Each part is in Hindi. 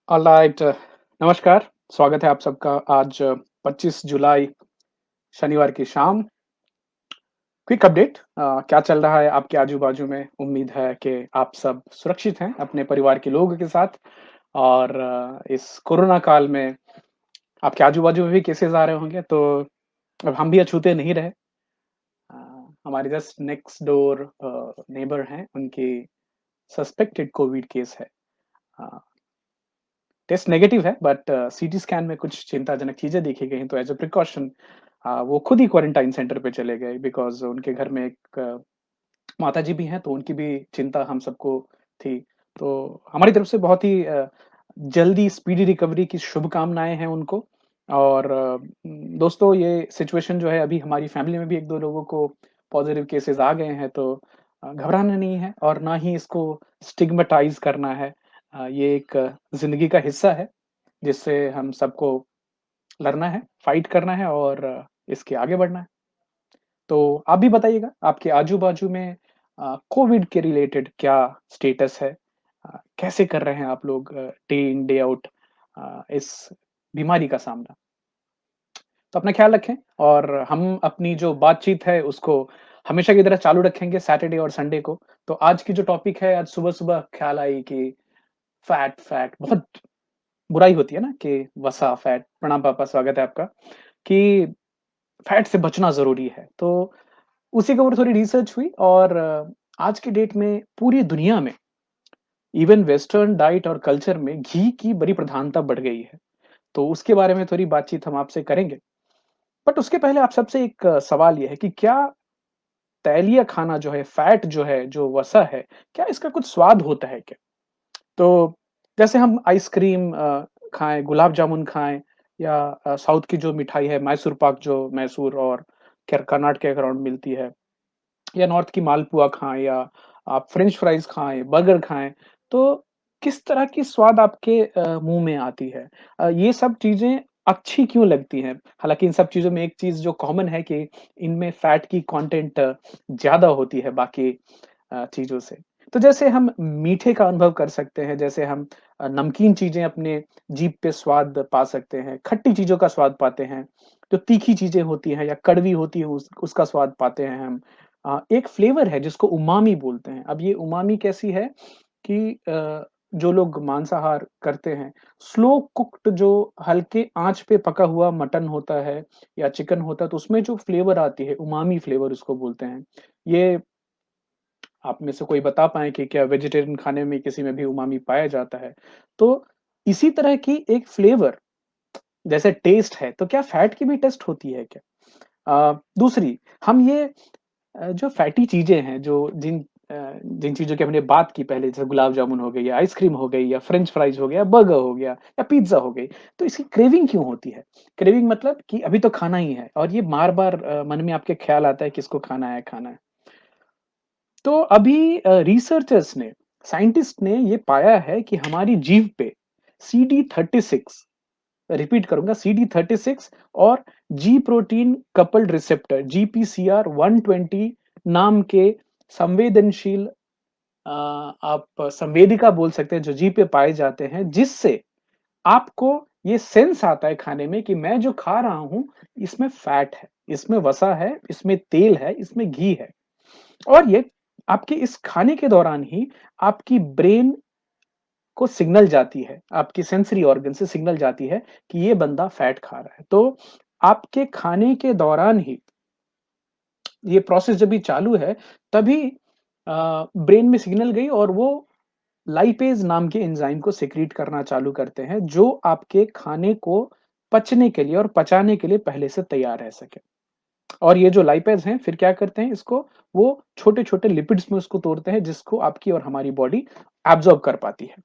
ऑलराइट। नमस्कार, स्वागत है आप सबका आज 25 जुलाई शनिवार की शाम। क्विक अपडेट क्या चल रहा है आपके आजू-बाजू में? उम्मीद है कि आप सब सुरक्षित हैं अपने परिवार के लोगों के साथ और इस कोरोना काल में आपके आजू-बाजू में भी केसेज़ आ रहे होंगे, तो अब हम भी अछूते नहीं रहे। अ, हमारे जस्ट नेक्स्ट डोर नेबर हैं, उनकी सस्पेक्टेड कोविड केस है। अ, टेस्ट नेगेटिव है बट सीटी स्कैन में कुछ चिंताजनक चीज़ें देखी गई हैं, तो एज़ अ प्रिकॉशन वो खुद ही क्वारंटाइन सेंटर पे चले गए बिकॉज़ उनके घर में एक माताजी भी हैं, तो उनकी भी चिंता हम सबको थी। तो हमारी तरफ से बहुत ही जल्दी स्पीडी रिकवरी की शुभकामनाएँ हैं उनको और दोस्तों ये सिचुएशन जो है अभी हमारी फैमिली में भी 1-2 लोगों को पॉज़िटिव केसेज़ आ गए हैं, तो घबराना नहीं है और ना ही इसको स्टिग्मेटाइज़ करना है। ये एक ज़िंदगी का हिस्सा है, जिससे हम सबको लड़ना है, फाइट करना है और इसके आगे बढ़ना है। तो आप भी बताइएगा, आपके आजू-बाजू में कोविड के रिलेटेड क्या स्टेटस है? कैसे कर रहे हैं आप लोग डे इन डे आउट इस बीमारी का सामना? तो अपना ख़्याल रखें और हम अपनी जो बातचीत है उसको हमेशा की तरह चालू रखेंगे सैटरडे और संडे को। तो आज की जो टॉपिक है, आज सुबह-सुबह ख़्याल आई कि फैट फैट बहुत बुराई होती है ना कि वसा, फैट। प्रणाम पापा, स्वागत है आपका। कि फैट से बचना ज़रूरी है। तो उसी के ऊपर थोड़ी रिसर्च हुई और आज की डेट में पूरी दुनिया में इवन वेस्टर्न डाइट और कल्चर में घी की बड़ी प्रधानता बढ़ गई है। तो उसके बारे में थोड़ी बातचीत हम आपसे करेंगे। बट उसके पहले आप सबसे एक सवाल ये है कि क्या तैलीय खाना जो है, फैट जो है, जो वसा है, क्या इसका कुछ स्वाद होता है क्या? तो जैसे हम आइसक्रीम खाएँ, गुलाब जामुन खाएँ या साउथ की जो मिठाई है मैसूर पाक जो मैसूर और कर्नाटक के अराउंड मिलती है या नॉर्थ की मालपुआ खाएँ या आप फ्रेंच फ्राइज़ खाएँ, बर्गर खाएँ, तो किस तरह की स्वाद आपके मुँह में आती है? ये सब चीज़ें अच्छी क्यों लगती हैं? हालाँकि इन सब चीज़ों में एक चीज़ जो कॉमन है कि इनमें फैट की कंटेंट ज़्यादा होती है बाकी चीज़ों से। तो जैसे हम मीठे का अनुभव कर सकते हैं, जैसे हम नमकीन चीज़ें अपने जीभ पे स्वाद पा सकते हैं, खट्टी चीज़ों का स्वाद पाते हैं, जो तीखी चीज़ें होती हैं या कड़वी होती है उसका स्वाद पाते हैं हम। एक फ्लेवर है जिसको उमामी बोलते हैं। अब ये उमामी कैसी है कि जो लोग मांसाहार करते हैं, स्लो कुक्ड जो हल्के आँच पे पका हुआ मटन होता है या चिकन होता है, तो उसमें जो फ्लेवर आती है, उमामी फ्लेवर उसको बोलते हैं। ये आप में से कोई बता पाएँ कि क्या वेजिटेरियन खाने में किसी में भी उमामी पाया जाता है? तो इसी तरह की एक फ्लेवर जैसे टेस्ट है, तो क्या फैट की भी टेस्ट होती है क्या? दूसरी हम ये जो फैटी चीज़ें हैं, जो जिन चीज़ों की हमने बात की पहले जैसे गुलाब जामुन हो गई या आइसक्रीम हो गई या फ्रेंच फ्राइज़ हो गया, बर्गर हो गया या पिज़्ज़ा हो गई, तो इसकी क्रेविंग क्यों होती है? क्रेविंग मतलब कि अभी तो खाना ही है और ये बार-बार मन में आपके ख़्याल आता है कि इसको खाना है, खाना है। तो अभी रिसर्चर्स ने, साइंटिस्ट ने ये पाया है कि हमारी जीभ पे CD36 रिपीट करूँगा CD36 और जी प्रोटीन कपल्ड रिसेप्टर GPCR 120 नाम के संवेदनशील आप संवेदिका बोल सकते हैं जो जीभ पे पाए जाते हैं, जिससे आपको ये सेंस आता है खाने में कि मैं जो खा रहा हूँ, इसमें फैट है, इसमें वसा है, इसमें तेल है, इसमें घी है। और ये आपके इस खाने के दौरान ही आपकी ब्रेन को सिग्नल जाती है, आपकी सेंसरी ऑर्गन से सिग्नल जाती है कि ये बंदा फैट खा रहा है। तो आपके खाने के दौरान ही ये प्रोसेस जब भी चालू है, तभी ब्रेन में सिग्नल गई और वो लाइपेज़ नाम के एंजाइम को सेक्रीट करना चालू करते हैं, जो आपके खाने को पचने के लिए और पचाने के लिए पहले से तैयार रह सके। और ये जो लाइपेज़ हैं, फिर क्या करते हैं इसको, वो छोटे-छोटे लिपिड्स में उसको तोड़ते हैं, जिसको आपकी और हमारी बॉडी एब्ज़ॉर्ब कर पाती है।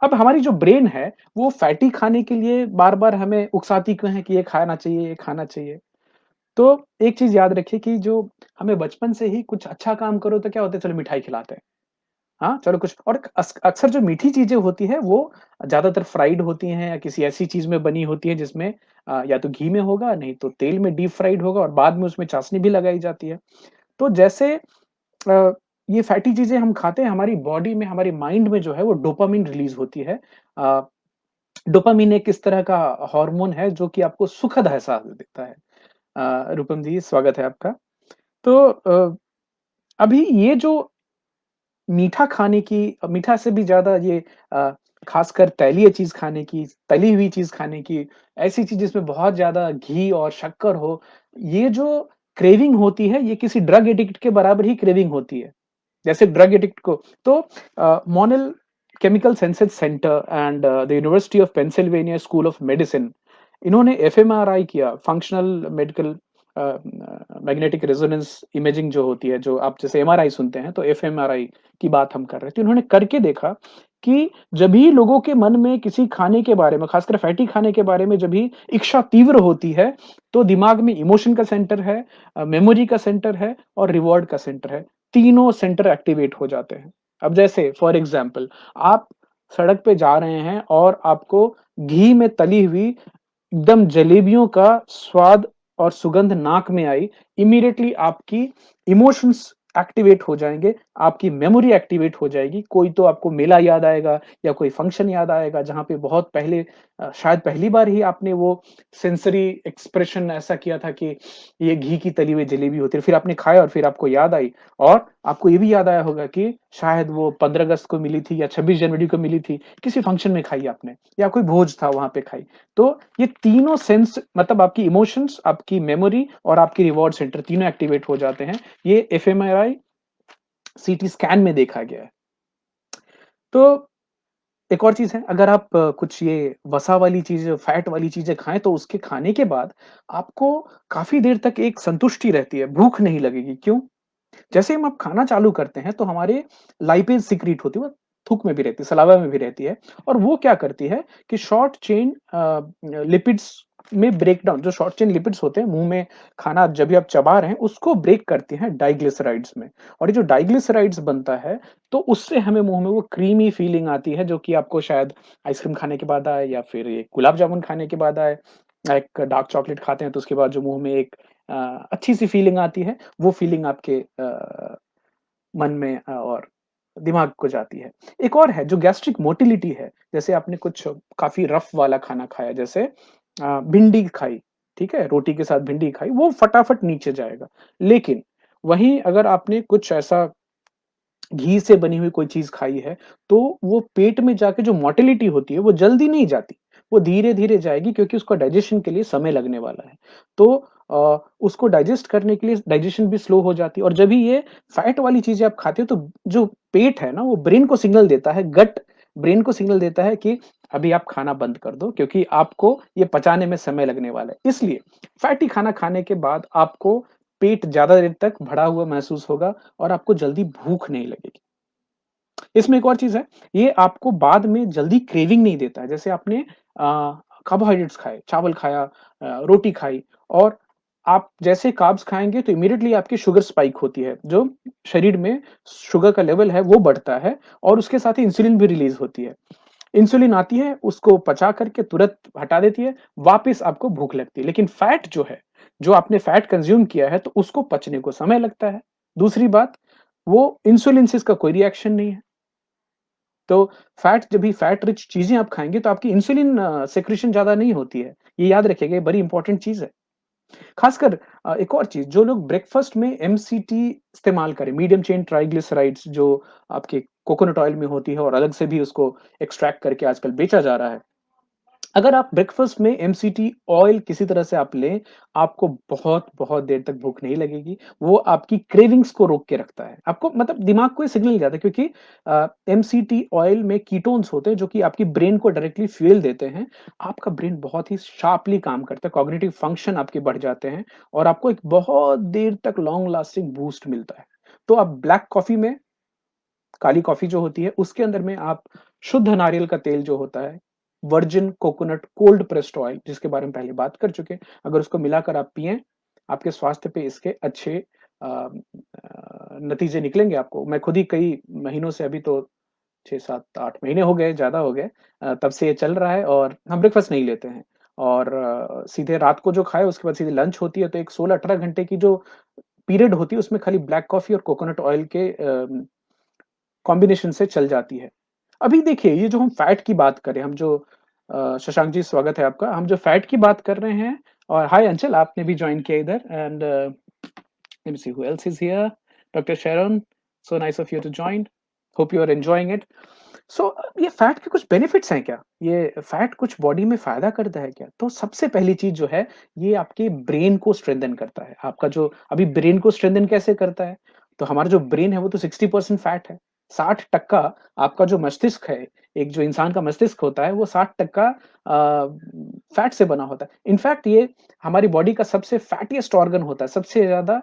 अब हमारी जो ब्रेन है, वो फैटी खाने के लिए बार-बार हमें उकसाती क्यों है कि ये खाना चाहिए, ये खाना चाहिए। तो एक चीज़ याद रखिए कि जो हमें बचपन से ही कुछ अच्छा काम करो तो क्या होता है, चलो मिठाई खिलाते हैं। हाँ, चलो कुछ और अक्सर जो मीठी चीज़ें होती हैं, वो ज़्यादातर फ्राइड होती हैं या किसी ऐसी चीज़ में बनी होती है जिसमें या तो घी में होगा, नहीं तो तेल में डीप फ्राइड होगा और बाद में उसमें चाशनी भी लगाई जाती है। तो जैसे ये फैटी चीज़ें हम खाते हैं, हमारी बॉडी में, हमारे माइंड में जो है वो डोपामाइन रिलीज़ होती है। डोपामाइन एक इस तरह का हार्मोन है जो कि आपको सुखद एहसास देता है। रूपम जी स्वागत है आपका। तो अभी ये जो मीठा खाने की मीठा से भी ज़्यादा ये अ, ख़ासकर तैलीय चीज़ खाने की, तली हुई चीज़ खाने की, ऐसी चीज़ जिसमें बहुत ज़्यादा घी और शक्कर हो, ये जो क्रेविंग होती है, ये किसी ड्रग एडिक्ट के बराबर ही क्रेविंग होती है। जैसे ड्रग एडिक्ट को तो Monell Chemical Senses Center and the University of Pennsylvania School of Medicine इन्होंने एफएमआरआई किया functional medical magnetic resonance imaging जो होती है जो आप जैसे एमआरआई सुनते हैं तो एफएमआरआई की बात हम कर रहे थे उन्होंने करके देखा कि जब भी लोगों के मन में किसी खाने के बारे में खासकर फैटी खाने के बारे में जब भी इच्छा तीव्र होती है तो दिमाग में इमोशन का सेंटर है मेमोरी का सेंटर है और रिवॉर्ड का सेंटर है तीनों सेंटर एक्टिवेट हो जाते हैं। अब जैसे फॉर एग्जांपल आप सड़क पे जा रहे हैं और आपको घी में तली हुई एकदम जलेबियों का स्वाद और सुगंध नाक में आई, इमीडिएटली आपकी इमोशंस एक्टिवेट हो जाएँगे, आपकी मेमोरी एक्टिवेट हो जाएगी। कोई तो आपको मेला याद आएगा या कोई फंक्शन याद आएगा जहाँ पे बहुत पहले शायद पहली बार ही आपने वो सेंसरी एक्सप्रेशन ऐसा किया था कि ये घी की तली हुई जलेबी होती है। फिर आपने खाया और फिर आपको याद आई और आपको ये भी याद आया होगा कि शायद वो 15 अगस्त को मिली थी या 26 जनवरी को मिली थी, किसी फंक्शन में खाई आपने या कोई भोज था वहाँ पे खाई। तो ये तीनों सेंस मतलब आपकी इमोशंस, आपकी मेमोरी और आपकी रिवॉर्ड सेंटर तीनों एक्टिवेट हो जाते हैं। ये एफएमआरआई सीटी स्कैन में देखा गया है। तो एक और चीज़ है, अगर आप कुछ ये वसा वाली चीज़ें, फैट वाली चीज़ें खाएँ तो उसके खाने के बाद आपको काफ़ी देर तक एक संतुष्टि रहती है, भूख नहीं लगेगी। क्यों? जैसे हम आप खाना चालू करते हैं तो हमारे लाइपेज सिक्रीट होती है, वो थूक में भी रहती है, सलावा में भी रहती है और वो क्या करती है कि शॉर्ट चेन लिपिड्स में ब्रेकडाउन जो शॉर्ट चेन लिपिड्स होते हैं मुंह में खाना जब भी आप चबा रहे हैं उसको ब्रेक करती हैं डाइग्लिसराइड्स में और ये जो डाइग्लिसराइड्स बनता है तो उससे हमें मुंह में वो क्रीमी फीलिंग आती है जो कि आपको शायद आइसक्रीम खाने के बाद आए या फिर ये गुलाब जामुन खाने के बाद आए एक डार्क चॉकलेट खाते हैं तो उसके बाद जो मुंह में एक अच्छी सी फीलिंग आती है वो फीलिंग आपके मन में और दिमाग को जाती है। एक और है जो गैस्ट्रिक मोटिलिटी है, जैसे आपने कुछ काफ़ी रफ़ वाला खाना खाया जैसे भिंडी खाई, ठीक है? रोटी के साथ भिंडी खाई, वो फटाफट नीचे जाएगा। लेकिन वहीं अगर आपने कुछ ऐसा घी से बनी हुई कोई चीज़ खाई है, तो वो पेट में जाके जो मोटिलिटी होती है, वो जल्दी नहीं जाती। वो धीरे-धीरे जाएगी क्योंकि उसको डाइजेशन के लिए समय लगने वाला है। तो उसको डाइजेस्ट करने के लिए डाइजेशन भी स्लो हो जाती है और जब भी ये फैट वाली चीज़ें आप खाते हो तो जो पेट है ना, वो ब्रेन को सिग्नल देता है, गट ब्रेन को सिग्नल देता है कि अभी आप खाना बंद कर दो क्योंकि आपको ये पचाने में समय लगने वाला है। इसलिए फैटी खाना खाने के बाद आपको पेट ज़्यादा देर तक भरा हुआ महसूस होगा और आपको जल्दी भूख नहीं लगेगी। इसमें एक और चीज़ है, ये आपको बाद में जल्दी क्रेविंग नहीं देता है। जैसे आपने कार्बोहाइड्रेट्स खाए, चावल खाया रोटी खाई और आप जैसे कार्ब्स खाएँगे तो इमीडिएटली आपकी शुगर स्पाइक होती है, जो शरीर में शुगर का लेवल है वो बढ़ता है और उसके साथ ही इंसुलिन भी रिलीज़ होती है। इंसुलिन आती है, उसको पचा करके तुरंत हटा देती है, वापस आपको भूख लगती है। लेकिन फैट जो है, जो आपने फैट कंज़्यूम किया है, तो उसको पचने को समय लगता है। दूसरी बात, वो इंसुलिन से इसका कोई रिएक्शन नहीं है। तो फैट जब भी फैट रिच चीज़ें आप खाएँगे, तो आपकी इंसुलिन सेक्रेशन ज़्यादा नहीं होती है। ये याद रखिएगा, ये बड़ी इंपॉर्टेंट चीज़ है। खासकर एक और चीज़, जो लोग ब्रेकफ़ास्ट में एमसीटी इस्तेमाल करें, मीडियम चेन ट्राइग्लिसराइड्स जो आपके कोकोनट ऑयल में होती है और अलग से भी उसको एक्सट्रैक्ट करके आजकल बेचा जा रहा है। अगर आप ब्रेकफ़ास्ट में एमसीटी ऑयल किसी तरह से आप लें, आपको बहुत-बहुत देर तक भूख नहीं लगेगी। वो आपकी क्रेविंग्स को रोक के रखता है। आपको मतलब दिमाग को ये सिग्नल जाता है क्योंकि एमसीटी ऑयल में कीटोन्स होते हैं जो कि आपकी ब्रेन को डायरेक्टली फ्यूल देते हैं। आपका ब्रेन बहुत ही शार्पली काम करता है, कॉग्निटिव फंक्शन आपके बढ़ जाते हैं और आपको एक बहुत देर तक लॉन्ग लास्टिंग बूस्ट मिलता है। तो आप ब्लैक कॉफ़ी में काली कॉफ़ी जो होती है, उसके अंदर में आप शुद्ध नारियल का तेल जो होता है, virgin coconut cold pressed oil जिसके बारे में पहले बात कर चुके हैं, अगर उसको मिलाकर आप पिएँ, आपके स्वास्थ्य पे इसके अच्छे नतीजे निकलेंगे आपको। मैं खुद ही कई महीनों से अभी तो 6, 7, 8 महीने हो गए, ज़्यादा हो गए तब से ये चल रहा है और हम ब्रेकफ़ास्ट नहीं लेते हैं और सीधे रात को जो खाए उसके बाद सीधे लंच होती है, तो एक 16-18 घंटे की जो पीरियड होती है, उसमें खाली ब्लैक कॉफ़ी और कोकोनट ऑयल के कॉम्बिनेशन से चल जाती है। अभी देखिए ये जो हम फैट की बात करें, हम जो शशांक जी स्वागत है आपका। हम जो फैट की बात कर रहे हैं और हाय अंचल आपने भी जॉइन किया इधर and let me see who else is here doctor Sharon so nice of you to join hope you are enjoying it. So ये फैट के कुछ बेनिफिट्स हैं क्या? ये फैट कुछ बॉडी में फ़ायदा करता है क्या? तो सबसे पहली चीज़ जो है, ये आपके ब्रेन को स्ट्रेंथन करता है। आपका जो अभी ब्रेन को स्ट्रेंथन कैसे करता है? तो हमारा जो ब्रेन है वो तो 60% फैट है। 60% आपका जो मस्तिष्क है, एक जो इंसान का मस्तिष्क होता है वो 60% फैट से बना होता है। इनफैक्ट ये हमारी बॉडी का सबसे फैटीएस्ट ऑर्गन होता है, सबसे ज़्यादा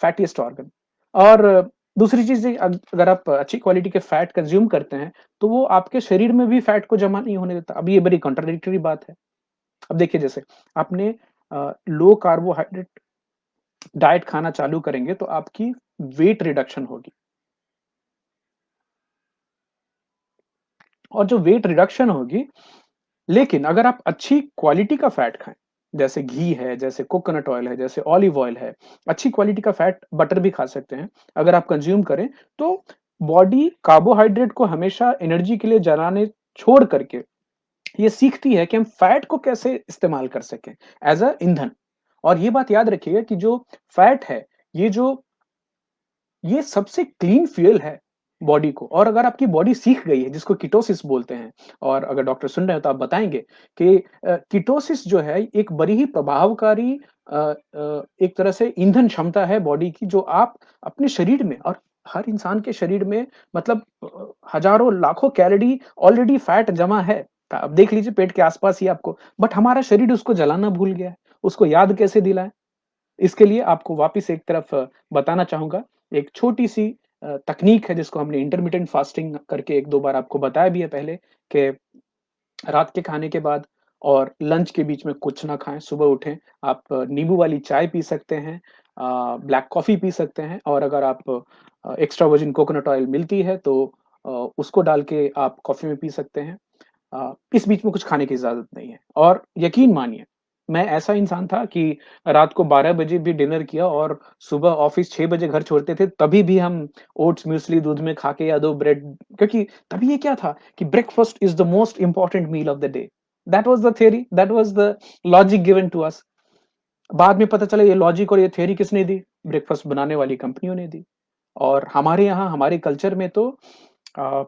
फैटीएस्ट ऑर्गन। और दूसरी चीज़ ये अगर आप अच्छी क्वालिटी के फैट कंज़्यूम करते हैं, तो वो आपके शरीर में भी फैट को जमा नहीं होने देता। अब ये बड़ी कॉन्ट्राडिक्टरी बात है। अब देखिए जैसे आपने लो कार्बोहाइड्रेट डाइट खाना चालू करेंगे तो आपकी वेट रिडक्शन होगी और जो वेट रिडक्शन होगी लेकिन अगर आप अच्छी क्वालिटी का फैट खाएँ, जैसे घी है, जैसे कोकोनट ऑयल है, जैसे ऑलिव ऑयल है, अच्छी क्वालिटी का फैट बटर भी खा सकते हैं। अगर आप कंज़्यूम करें, तो बॉडी कार्बोहाइड्रेट को हमेशा एनर्जी के लिए जलाने छोड़ करके ये सीखती है कि हम फैट को कैसे इस्तेमाल कर सकें एज़ अ ईंधन। और ये बात याद रखिएगा कि जो फैट है, ये जो ये सबसे क्लीन फ्यूल है बॉडी को। और अगर आपकी बॉडी सीख गई है जिसको कीटोसिस बोलते हैं और अगर डॉक्टर सुन रहे हो तो आप बताएँगे कि कीटोसिस जो है एक बड़ी ही प्रभावकारी एक तरह से ईंधन क्षमता है बॉडी की जो आप अपने शरीर में और हर इंसान के शरीर में मतलब हज़ारों लाखों कैलोरी ऑलरेडी फैट जमा है। आप देख लीजिए पेट के आस-पास ही आपको, बट हमारा शरीर उसको जलाना भूल गया है। उसको याद कैसे दिलाएँ? इसके लिए आपको वापस एक तरफ बताना चाहूँगा, एक छोटी-सी तकनीक है जिसको हमने इंटरमिटेंट फास्टिंग करके 1-2 बार आपको बताया भी है पहले कि रात के खाने के बाद और लंच के बीच में कुछ ना खाएँ, सुबह उठें, आप नींबू वाली चाय पी सकते हैं, ब्लैक कॉफ़ी पी सकते हैं और अगर आप एक्स्ट्रा वर्जिन कोकोनट ऑयल मिलती है तो उसको डाल के आप कॉफ़ी में पी सकते हैं। इस बीच में कुछ खाने की इजाज़त नहीं है और यकीन मानिए, मैं ऐसा इंसान था कि रात को 12 बजे भी डिनर किया और सुबह ऑफ़िस 6 बजे घर छोड़ते थे, तभी भी हम ओट्स म्यूस्ली दूध में खा के या 2 ब्रेड क्योंकि तभी ये क्या था कि breakfast is the most important meal of the day. That was the theory, that was the logic given to us. बाद में पता चला ये लॉजिक और ये थियरी किसने दी? ब्रेकफ़ास्ट बनाने वाली कंपनियों ने दी। और हमारे यहाँ हमारे कल्चर में तो अ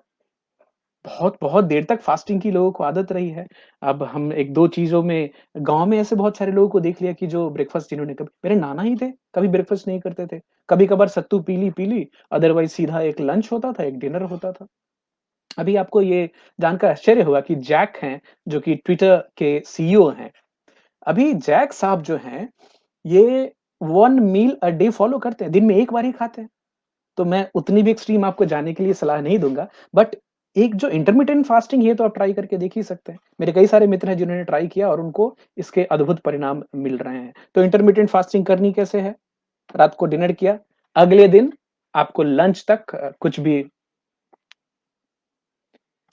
बहुत-बहुत देर तक फास्टिंग की लोगों को आदत रही है। अब हम 1-2 चीज़ों में गाँव में ऐसे बहुत सारे लोगों को देख लिया कि जो ब्रेकफ़ास्ट जिन्होंने कभी मेरे नाना ही थे, कभी ब्रेकफ़ास्ट नहीं करते थे। कभी-कभार सत्तू पी ली, अदरवाइज़ सीधा एक लंच होता था, एक डिनर होता था। अभी आपको ये जानकर आश्चर्य होगा कि जैक हैं, जो कि ट्विटर के सीईओ हैं। अभी जैक साहब जो हैं, ये 1 मील अ डे फॉलो करते हैं, दिन में 1 बार ही खाते हैं। तो मैं उतनी भी एक्सट्रीम आपको जाने के लिए सलाह नहीं दूँगा। बट एक जो इंटरमिटेंट फास्टिंग है, ये तो आप ट्राई करके देख ही सकते हैं। मेरे कई सारे मित्र हैं जिन्होंने ट्राई किया और उनको इसके अद्भुत परिणाम मिल रहे हैं। तो इंटरमिटेंट फास्टिंग करनी कैसे है? रात को डिनर किया, अगले दिन आपको लंच तक कुछ भी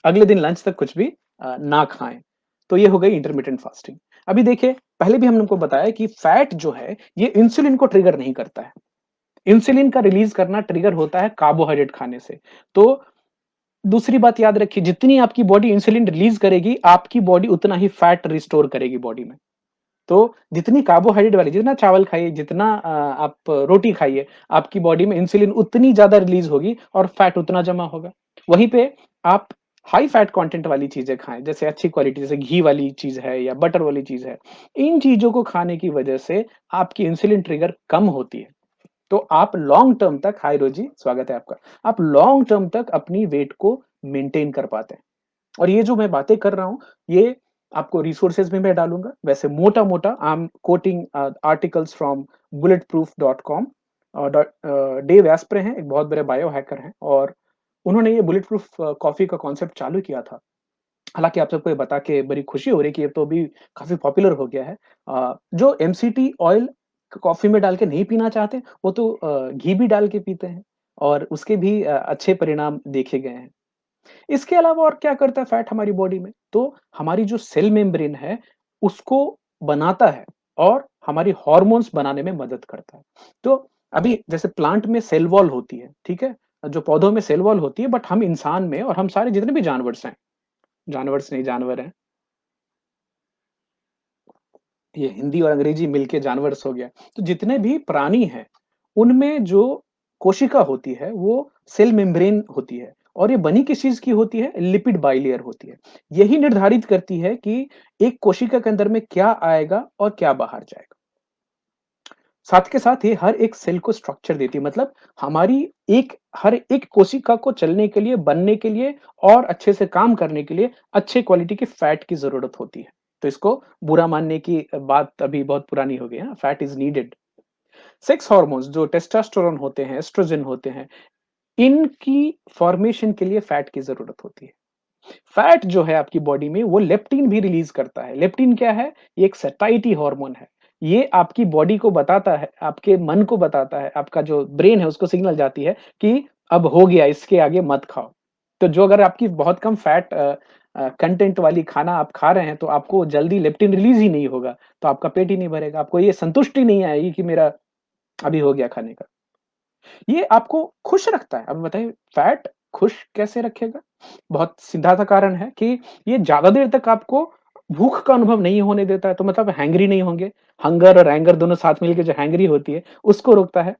अगले दिन लंच तक कुछ भी ना खाएँ। तो ये हो गई इंटरमिटेंट फास्टिंग। अभी देखिए, पहले भी हमने आपको बताया कि फैट जो है, ये इंसुलिन को ट्रिगर नहीं करता है। इंसुलिन का रिलीज़ करना ट्रिगर होता है कार्बोहाइड्रेट खाने से। तो दूसरी बात याद रखिए जितनी आपकी बॉडी इंसुलिन रिलीज़ करेगी, आपकी बॉडी उतना ही फैट रिस्टोर करेगी बॉडी में। तो जितनी कार्बोहाइड्रेट वाली जितना चावल खाइए, जितना आप रोटी खाइए, आपकी बॉडी में इंसुलिन उतनी ज़्यादा रिलीज़ होगी और फैट उतना जमा होगा। वहीं पे आप हाई फैट कंटेंट वाली चीज़ें खाएँ, जैसे अच्छी क्वालिटी जैसे घी वाली चीज़ है या बटर वाली चीज़ है। इन चीज़ों को खाने की वजह से आपकी इंसुलिन ट्रिगर कम होती है। तो आप लॉन्ग टर्म तक हाय रोजी, स्वागत है आपका। आप लॉन्ग टर्म तक अपनी वेट को मेंटेन कर पाते हैं। और ये जो मैं बातें कर रहा हूँ, ये आपको रिसोर्सेज़ में मैं डालूँगा। वैसे मोटा-मोटा I am quoting articles from bulletproof.com Dave Asprey हैं, एक बहुत बड़े बायो हैकर हैं और उन्होंने ये बुलेट प्रूफ कॉफ़ी का कॉन्सेप्ट चालू किया था। हालाँकि आप सबको ये बता के बड़ी खुशी हो रही है कि ये तो अभी काफ़ी पॉपुलर हो गया है। जो एमसीटी ऑयल कॉफ़ी में डाल के नहीं पीना चाहते, वो तो घी भी डाल के पीते हैं और उसके भी अच्छे परिणाम देखे गए हैं। इसके अलावा और क्या करता है फैट हमारी बॉडी में? तो हमारी जो सेल मेम्ब्रेन है, उसको बनाता है और हमारी हार्मोन्स बनाने में मदद करता है। तो अभी जैसे प्लांट में सेल वॉल होती है, ठीक है? जो पौधों में सेल वॉल होती है बट हम इंसान में और हम सारे जितने भी जानवर्स हैं जानवर से नहीं जानवर हैं। ये हिंदी और अंग्रेजी मिलके जानवर्स हो गया। तो जितने भी प्राणी हैं, उनमें जो कोशिका होती है, वो सेल मेम्ब्रेन होती है और ये बनी किस चीज़ की होती है? लिपिड बाइलेयर होती है। यही निर्धारित करती है कि एक कोशिका के अंदर में क्या आएगा और क्या बाहर जाएगा। साथ के साथ ये हर एक सेल को स्ट्रक्चर देती है मतलब हमारी हर एक कोशिका को चलने के लिए, बनने के लिए और अच्छे से काम करने के लिए अच्छे क्वालिटी के फैट की ज़रूरत होती है। तो इसको बुरा मानने की बात अभी बहुत पुरानी हो गई है, fat is needed. Sex hormones जो टेस्टोस्टेरोन होते हैं, एस्ट्रोजन होते हैं, इनकी फॉर्मेशन के लिए फैट की ज़रूरत होती है। फैट जो है आपकी बॉडी में वो लेप्टिन भी रिलीज़ करता है। लेप्टिन क्या है? ये एक सैटिस्फाइटी हार्मोन है। ये आपकी बॉडी को बताता है, आपके मन को बताता है, आपका जो ब्रेन है उसको सिग्नल जाती है कि अब हो गया, इसके आगे मत खाओ। तो जो अगर आपकी बहुत कम फैट कंटेंट वाली खाना आप खा रहे हैं तो आपको जल्दी लेप्टिन रिलीज़ ही नहीं होगा, तो आपका पेट ही नहीं भरेगा। आपको ये संतुष्टि नहीं आएगी कि मेरा अभी हो गया खाने का। ये आपको खुश रखता है। अब बताइए फैट खुश कैसे रखेगा? बहुत सीधा-सा कारण है कि ये ज़्यादा देर तक आपको भूख का अनुभव नहीं होने देता है, तो मतलब हैंग्री नहीं होंगे। हंगर और एंगर दोनों साथ मिलके जो हैंग्री होती है, उसको रोकता है।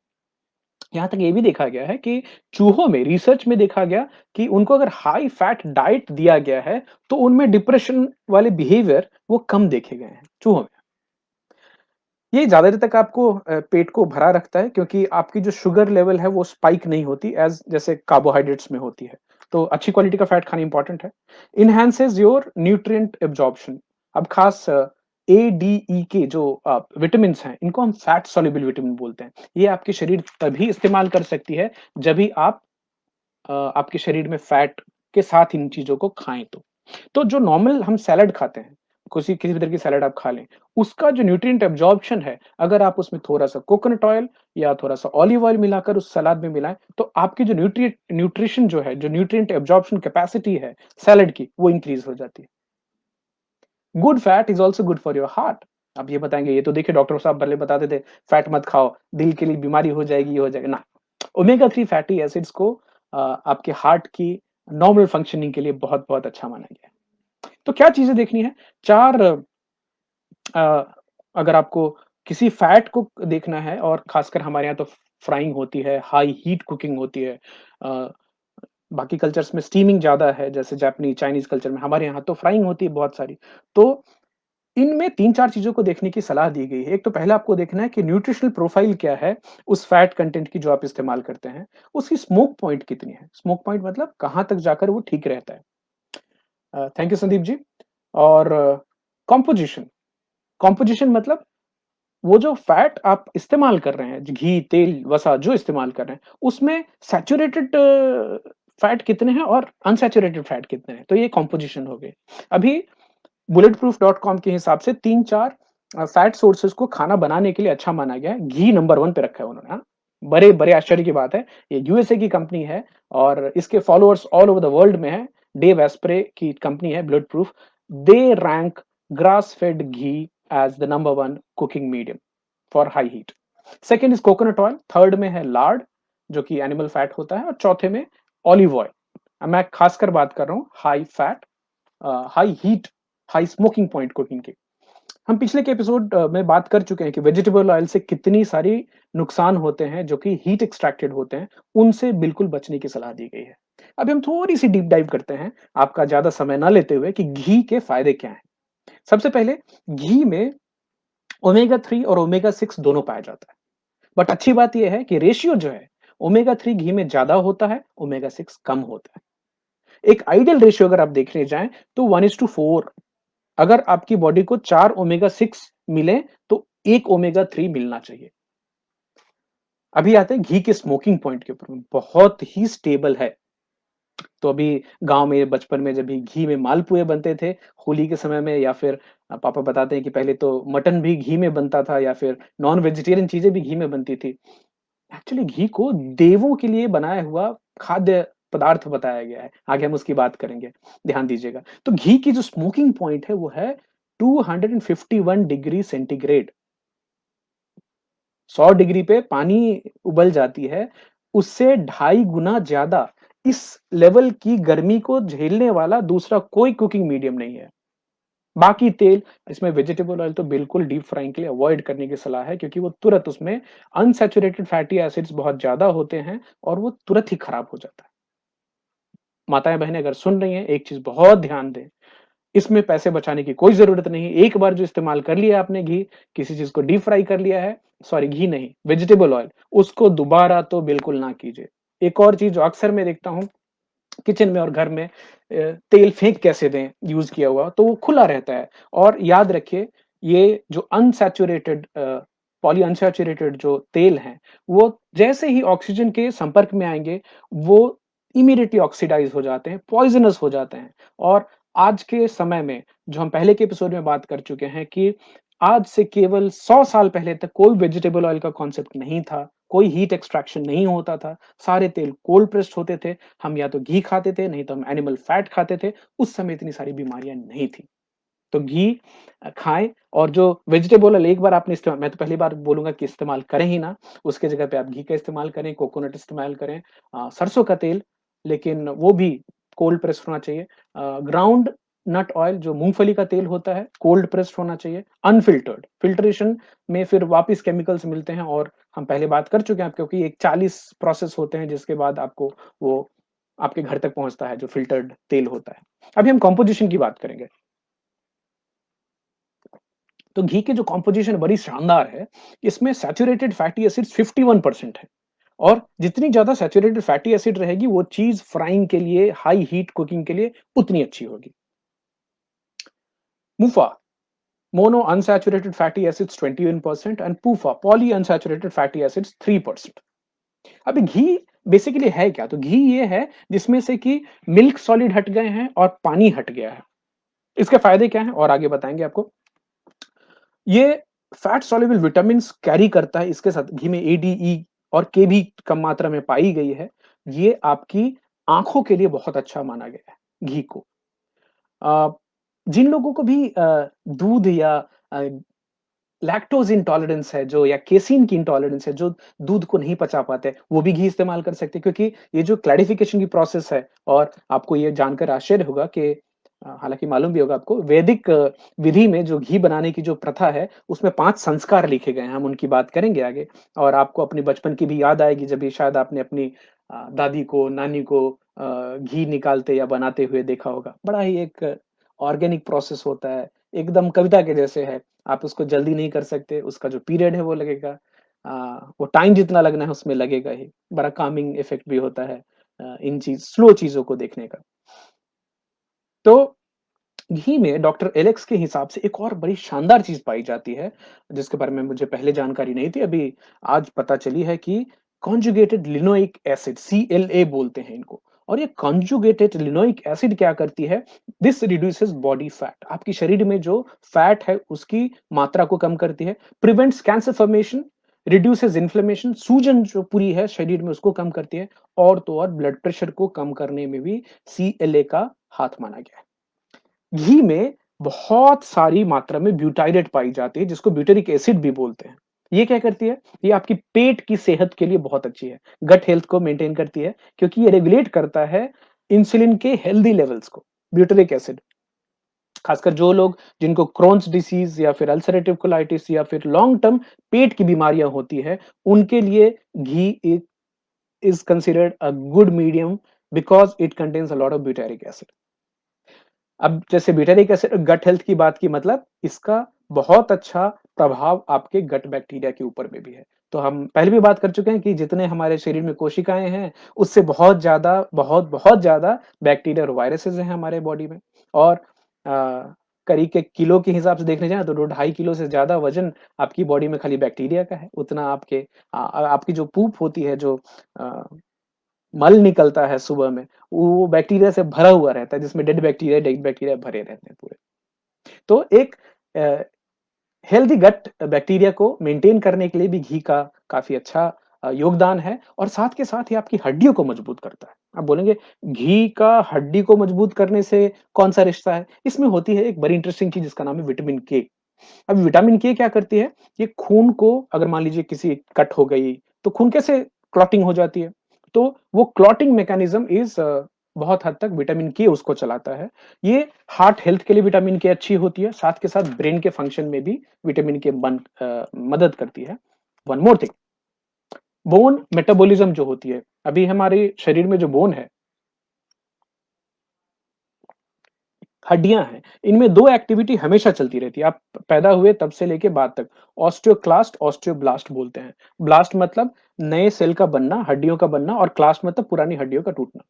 यहाँ तक ये भी देखा गया है कि चूहों में रिसर्च में देखा गया कि उनको अगर हाई फैट डाइट दिया गया है, तो उनमें डिप्रेशन वाले बिहेवियर वो कम देखे गए हैं, चूहों में। ये ज़्यादा देर तक आपको पेट को भरा रखता है क्योंकि आपकी जो शुगर लेवल है वो स्पाइक नहीं होती जैसे कार्बोहाइड्रेट्स में होती है। तो अच्छी क्वालिटी का फैट खाना इंपॉर्टेंट है। Enhances your nutrient absorption. अब खास ए, डी, ई के जो विटामिन्स हैं, इनको हम फैट सॉल्युबल विटामिन बोलते हैं। ये आपके शरीर तभी इस्तेमाल कर सकती है जब भी आप आपके शरीर में फैट के साथ इन चीज़ों को खाएँ तो। तो जो नॉर्मल हम सैलेड खाते हैं, किसी किसी भी तरह की सैलेड आप खा लें, उसका जो न्यूट्रिएंट एब्ज़ॉर्प्शन है, अगर आप उसमें थोड़ा-सा कोकोनट ऑयल या थोड़ा-सा ऑलिव ऑयल मिलाकर उस सलाद में मिलाएँ, तो आपकी जो न्यूट्रिशन जो है, जो न्यूट्रिएंट एब्ज़ॉर्प्शन कैपेसिटी है सैलेड की, वो इंक्रीज़ हो जाती है। Good fat is also good for your heart. आप ये बताएँगे, ये तो देखिए डॉक्टर साहब पहले बताते थे, फैट मत खाओ, दिल के लिए बीमारी हो जाएगी, ये हो जाएगा। ना, ओमेगा 3 फैटी एसिड्स को आपके हार्ट की नॉर्मल फंक्शनिंग के लिए बहुत-बहुत अच्छा माना गया है। तो क्या चीज़ें देखनी है? 4 अ, अगर आपको किसी फैट को देखना है और खासकर हमारे यहाँ तो फ्राइंग होती है, हाई हीट कुकिंग होती है। अ, बाकी कल्चर्स में स्टीमिंग ज़्यादा है, जैसे जापानी, चाइनीज़ कल्चर में, हमारे यहाँ तो फ्राइंग होती है बहुत सारी। तो इनमें 3-4 चीज़ों को देखने की सलाह दी गई है। एक तो पहले आपको देखना है कि न्यूट्रिशनल प्रोफाइल क्या है, उस फैट कंटेंट की जो आप इस्तेमाल करते हैं। उसकी स्मोक पॉइंट कितनी है? स्मोक पॉइंट मतलब कहाँ तक जाकर वो ठीक रहता है। Thank you Sandeep ji. और कंपोज़िशन, कंपोज़िशन मतलब वो जो फैट आप इस्तेमाल कर रहे हैं, घी, तेल, वसा जो इस्तेमाल कर रहे हैं, उसमें सैचुरेटेड फैट कितने हैं और अनसैचुरेटेड फैट कितने हैं, तो ये कंपोज़िशन हो गई। अभी बुलेटप्रूफ.कॉम के हिसाब से 3-4 फैट सोर्सेज़ को खाना बनाने के लिए अच्छा माना गया है। घी नंबर 1 पे रखा है उन्होंने, हाँ। बड़े बड़े आश्चर्य की बात है, ये यूएसए की कंपनी है और इसके followers all over the world में हैं। डेव एस्प्रे की कंपनी है bulletproof. They rank grass fed ghee as the number 1 cooking medium for high heat. Second is coconut oil, third में है लार्ड जो कि एनिमल फैट होता है और चौथे में ऑलिव ऑयल। मैं खासकर बात कर रहा हूँ high fat, high heat, high smoking point cooking की। हम पिछले के एपिसोड में बात कर चुके हैं कि वेजिटेबल ऑयल से कितनी सारी नुकसान होते हैं जो कि हीट एक्सट्रैक्टेड होते हैं, उनसे बिल्कुल बचने की सलाह दी गई है। अभी हम थोड़ी-सी डीप डाइव करते हैं, आपका ज़्यादा समय ना लेते हुए कि घी के फायदे क्या हैं। सबसे पहले घी में ओमेगा 3 और ओमेगा 6 दोनों पाया जाता है। बट अच्छी बात ये है कि रेशियो जो है, ओमेगा 3 घी में ज़्यादा होता है, ओमेगा 6 कम होता है। एक आइडियल रेशियो अगर आप देखने जाएँ तो 1:4। अगर आपकी बॉडी को 4 ओमेगा 6 मिले तो 1 ओमेगा 3 मिलना चाहिए। अभी आते हैं घी के स्मोकिंग पॉइंट के ऊपर, बहुत ही स्टेबल है। तो अभी गाँव में बचपन में जब भी घी में मालपुए बनते थे, होली के समय में या फिर पापा बताते हैं कि पहले तो मटन भी घी में बनता था या फिर नॉन वेजिटेरियन चीज़ें भी घी में बनती थी। एक्चुअली घी को देवों के लिए बनाया हुआ खाद्य पदार्थ बताया गया है। आगे हम उसकी बात करेंगे, ध्यान दीजिएगा। तो घी की जो स्मोकिंग पॉइंट है वो है 251 डिग्री सेंटीग्रेड। 100 डिग्री पे पानी उबल जाती है, उससे ढाई गुना ज़्यादा इस लेवल की गर्मी को झेलने वाला दूसरा कोई कुकिंग मीडियम नहीं है। बाकी तेल इसमें वेजिटेबल ऑयल तो बिल्कुल डीप फ्राइंग के लिए अवॉइड करने की सलाह है क्योंकि वो तुरंत उसमें अनसैचुरेटेड फैटी एसिड्स बहुत ज़्यादा होते हैं और वो तुरंत ही खराब हो जाता है। माताएँ-बहनें अगर सुन रही हैं, एक चीज़ बहुत ध्यान दें, इसमें पैसे बचाने की कोई ज़रूरत नहीं है। एक बार जो इस्तेमाल कर लिया आपने घी, किसी चीज़ को डीप फ्राई कर लिया है, सॉरी घी नहीं, वेजिटेबल ऑयल, उसको दोबारा तो बिल्कुल ना कीजिए। एक और चीज़ जो अक्सर मैं देखता हूँ किचन में और घर में तेल फेंक कैसे दें यूज़ किया हुआ, तो वो खुला रहता है और याद रखिए ये जो अनसैचुरेटेड पॉली अनसैचुरेटेड जो तेल हैं, वो जैसे ही ऑक्सीजन के संपर्क में आएँगे, वो इमीडिएटली ऑक्सिडाइज़ हो जाते हैं, पॉइज़नस हो जाते हैं और आज के समय में, जो हम पहले के एपिसोड में बात कर चुके हैं कि आज से केवल 100 साल पहले तक कोई वेजिटेबल ऑयल का कॉन्सेप्ट नहीं था, कोई हीट एक्सट्रैक्शन नहीं होता था, सारे तेल कोल्ड प्रेस्ड होते थे, हम या तो घी खाते थे, नहीं तो हम एनिमल फैट खाते थे, उस समय इतनी सारी बीमारियाँ नहीं थी। तो घी खाएँ और जो वेजिटेबल ऑयल एक बार आपने इस्तेमाल मैं तो पहली बार बोलूँगा कि इस्तेमाल करें ही ना, उसके जगह पे आप घी का इस्तेमाल करें, कोकोनट इस्तेमाल करें सरसों का तेल, लेकिन वो भी कोल्ड प्रेस्ड होना चाहिए। ग्राउंड नट ऑयल जो मूँगफली का तेल होता है, कोल्ड प्रेस्ड होना चाहिए, अनफ़िल्टर्ड। फ़िल्ट्रेशन में फिर वापिस केमिकल्स मिलते हैं और हम पहले बात कर चुके हैं क्योंकि एक 40 प्रोसेस होते हैं जिसके बाद आपको वो आपके घर तक पहुँचता है, जो फ़िल्टर्ड तेल होता है। अभी हम कंपोज़िशन की बात करेंगे। तो घी की जो कंपोज़िशन बड़ी शानदार है, इसमें सैचुरेटेड फैटी एसिड्स 51% है और जितनी ज़्यादा सैचुरेटेड फैटी एसिड रहेगी, वो चीज़ फ्राइंग के लिए, हाई हीट कुकिंग के लिए उतनी अच्छी होगी। MUFA, mono unsaturated fatty acids 21% and PUFA, poly unsaturated fatty acids 3%। अभी घी बेसिकली है क्या? तो घी ये है जिसमें से कि मिल्क सॉलिड हट गए हैं और पानी हट गया है। इसके फायदे क्या हैं और आगे बताएँगे आपको। ये फैट सॉल्युबल विटामिन्स कैरी करता है, इसके साथ घी में ए, डी, ई और के भी कम मात्रा में पाई गई है। ये आपकी आँखों के लिए बहुत अच्छा माना गया है, घी को। अ, जिन लोगों को भी दूध या अ, लैक्टोज़ इंटॉलरेंस है जो या केसीन की इंटॉलरेंस है, जो दूध को नहीं पचा पाते, वो भी घी इस्तेमाल कर सकते हैं क्योंकि ये जो क्लैरिफ़िकेशन की प्रोसेस है और आपको ये जानकर आश्चर्य होगा कि हालाँकि मालूम भी होगा आपको, वैदिक विधि में जो घी बनाने की जो प्रथा है, उसमें 5 संस्कार लिखे गए हैं, हम उनकी बात करेंगे आगे और आपको अपने बचपन की भी याद आएगी, जब भी शायद आपने अपनी दादी को, नानी को घी निकालते या बनाते हुए देखा होगा। बड़ा ही एक ऑर्गेनिक प्रोसेस होता है, एकदम कविता के जैसे है। आप उसको जल्दी नहीं कर सकते, उसका जो पीरियड है वो लगेगा। वो टाइम जितना लगना है उसमें लगेगा ही। बड़ा कामिंग इफ़ेक्ट भी होता है इन स्लो चीज़ों को देखने का। तो घी में डॉक्टर एलेक्स के हिसाब से एक और बड़ी शानदार चीज़ पाई जाती है, जिसके बारे में मुझे पहले जानकारी नहीं थी, अभी आज पता चली है कि कॉन्जुगेटेड लिनोइक एसिड सीएलए बोलते हैं इनको और ये कॉन्जुगेटेड लिनोइक एसिड क्या करती है, दिस रिड्यूसेस बॉडी फैट आपकी शरीर में जो फैट है उसकी मात्रा को कम करती है, prevents cancer formation, reduces inflammation सूजन जो पूरी है शरीर में उसको कम करती है और तो और ब्लड प्रेशर को कम करने में भी सीएलए का हाथ माना गया है। घी में बहुत सारी मात्रा में ब्यूटाइरेट पाई जाती है जिसको ब्यूटेरिक एसिड भी बोलते हैं। ये क्या करती है? ये आपकी पेट की सेहत के लिए बहुत अच्छी है। गट हेल्थ को मेंटेन करती है क्योंकि ये रेगुलेट करता है इंसुलिन के हेल्दी लेवल्स को, ब्यूटेरिक एसिड। खासकर जो लोग जिनको क्रोन्स डिसीज़ या फिर अल्सरेटिव कोलाइटिस या फिर लॉन्ग टर्म पेट की बीमारियाँ होती है, उनके लिए ghee is considered a good medium because it contains a lot of butyric acid. अब जैसे ब्यूटेरिक एसिड गट हेल्थ की बात की मतलब इसका बहुत अच्छा प्रभाव आपके गट बैक्टीरिया के ऊपर में भी है। तो हम पहले भी बात कर चुके हैं कि जितने हमारे शरीर में कोशिकाएँ हैं, उससे बहुत ज़्यादा बैक्टीरिया और वायरसेज़ हैं हमारे बॉडी में और करीब के किलो के हिसाब से देखने जाएँ तो 2 ढाई किलो से ज़्यादा वज़न आपकी बॉडी में खाली बैक्टीरिया का है। उतना आपकी जो पूप होती है, जो अ मल निकलता है सुबह में, वो बैक्टीरिया से भरा हुआ रहता है, जिसमें डेड बैक्टीरिया भरे रहते हैं पूरे। तो एक अ, हेल्दी गट बैक्टीरिया को मेंटेन करने के लिए भी घी का काफ़ी अच्छा योगदान है और साथ के साथ ही आपकी हड्डियों को मजबूत करता है। आप बोलेंगे घी का हड्डी को मजबूत करने से कौन-सा रिश्ता है? इसमें होती है एक बड़ी इंटरेस्टिंग चीज़ जिसका नाम है विटामिन के। अब विटामिन के क्या करती है? ये खून को अगर मान लीजिए किसी कट हो गई, तो खून कैसे क्लॉटिंग हो जाती है? तो वो क्लॉटिंग मैकेनिज़्म इज़ बहुत हद तक विटामिन के उसको चलाता है। ये हार्ट हेल्थ के लिए विटामिन के अच्छी होती है, साथ के साथ ब्रेन के फंक्शन में भी विटामिन के मदद करती है। One more thing, bone metabolism जो होती है, अभी हमारे शरीर में जो बोन है, हड्डियाँ हैं, इनमें 2 एक्टिविटी हमेशा चलती रहती है। आप पैदा हुए तब से लेके बाद तक। ऑस्टियोक्लास्ट, ऑस्टियोब्लास्ट बोलते हैं। ब्लास्ट मतलब नए सेल का बनना, हड्डियों का बनना, और क्लास्ट मतलब पुरानी हड्डियों का टूटना।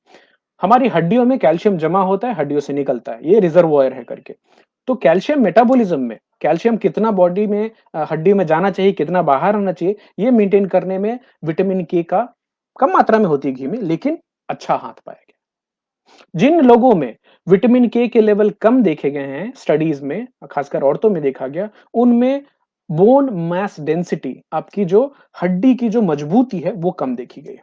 हमारी हड्डियों में कैल्शियम जमा होता है, हड्डियों से निकलता है, ये रिजर्वॉयर है करके। तो कैल्शियम मेटाबॉलिज्म में कैल्शियम कितना बॉडी में हड्डी में जाना चाहिए, कितना बाहर आना चाहिए, ये मेंटेन करने में विटामिन के का कम मात्रा में होती है घी में, लेकिन अच्छा हाथ पाया गया। जिन लोगों में विटामिन के लेवल कम देखे गए हैं स्टडीज में, खासकर औरतों में देखा गया, उनमें बोन मास डेंसिटी, आपकी जो हड्डी की जो मजबूती है, वो कम देखी गई।